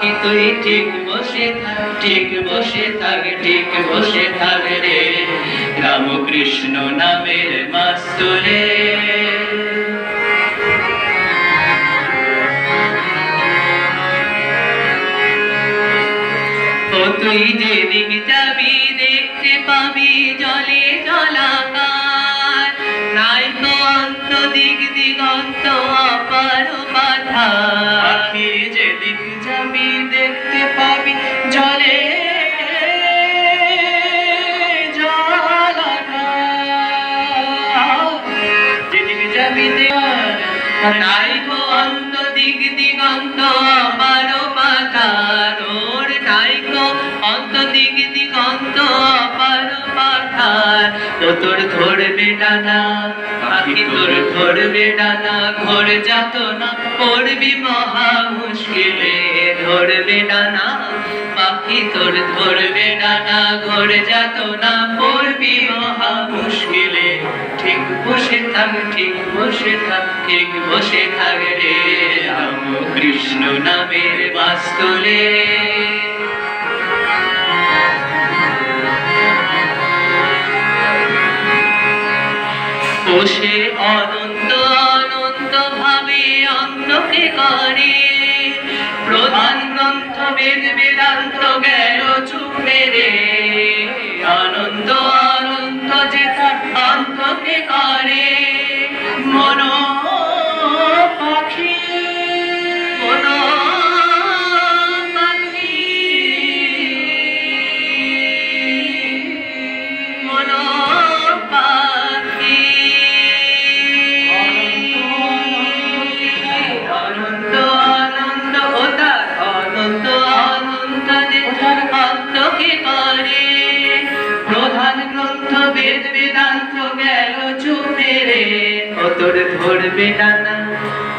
পাখি তুই ঠিক বসে থাক, ঠিক বসে থাক, ঠিক বসে থাক রে রামকৃষ্ণ নামের মাস্তুলে। ও তুই যেদিক যাবি দেখতে পাবি জলে জলাকার, নাই তো অন্ত দিক দিগন্ত অপার পাথার। পাখি যেদিক যাবি দেখতে পাবি জলে জলাকার, যেদিক যাবি নাই তো অন্ত দিক দিগন্ত অপার পাথার, ওর নাই তো অন্ত দিক দিগন্ত অপার পাথার। ও তোর ধরবে ডানা পাখি, তোর ধরবে ডানা, ঘোর যাত না পড়বি মহা মুশকিলে। ধরবে ডানা পাখি তোর ধরবে ডানা, ঘোর যাত না পড়বি মহা মুশকিলে। ঠিক বসে থাক, ঠিক বসে থাক, ঠিক বসে থাক রে রামকৃষ্ণ নামের মাস্তুলে। বসে অনন্ত অনন্ত ভাবে অন্তকে করে, প্রধান গ্রন্থ বেদ বেদান্ত গেল চুপ মেরে। অনন্ত অনন্ত যে তার অন্তকে করে মন পাখি, মন পাখি, মন পাখি। অনন্ত অনন্ত ও তার অনন্ত অনন্ত যে তার অন্তকে করে, প্রধান গ্রন্থ বেদ বেদান্ত গেল চুপে রে। ও তোর ধরবে ডানা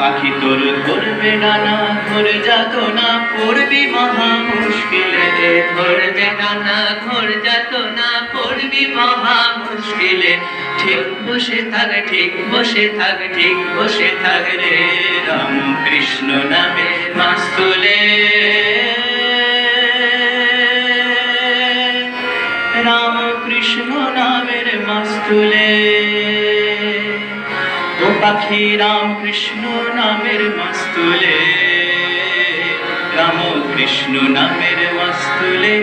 পাখি, তোর ধরবে ডানা, ধরে যাত না পড়বি মহা মুশকিলে রে। ধরবে ডানা ঘোর যাত না পড়বি মহা মুশকিলে। ঠিক বসে থাক, ঠিক বসে থাক, ঠিক বসে থাক রে রামকৃষ্ণ নামে মাস্তুলে। রামকৃষ্ণ নামের মাস্তুলে। ও পাখি রামকৃষ্ণ নামের মাস্তুলে, রামকৃষ্ণ নামের মাস্তুলে,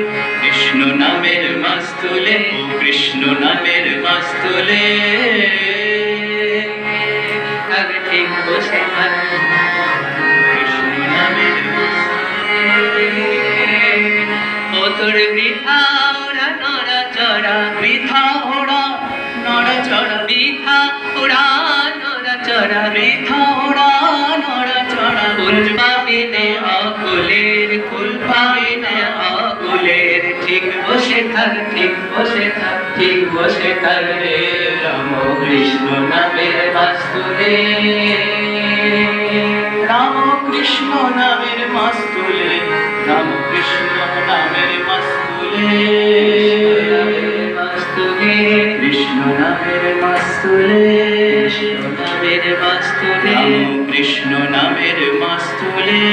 কৃষ্ণ নামের মাস্তুলে, ও কৃষ্ণ নামের মাস্তুলে। থাক ঠিক বসে থাক কৃষ্ণ নামের মাস্তুলে। ও তোর বৃথা ওরা নড়া চড়া, বৃথা ওরা নড়া চড়া, বৃথা ওরা নড়া চড়া, বৃথা ওরা নড়া চড়া। কুল পাবি নে অকুলের, কুল পাবি নে অকুলের। ঠিক বসে থাক, ঠিক বসে থাক, ঠিক বসে থাক রে রামকৃষ্ণ নামের মাস্তুলে। রামকৃষ্ণ নামের মাস্তুলে, রামকৃষ্ণ নামের মাস্তুলে, মাস্তুলে, কৃষ্ণ নামের মাস্তুলে, নামের মাস্তুলে, রামকৃষ্ণ নামের মাস্তুলে।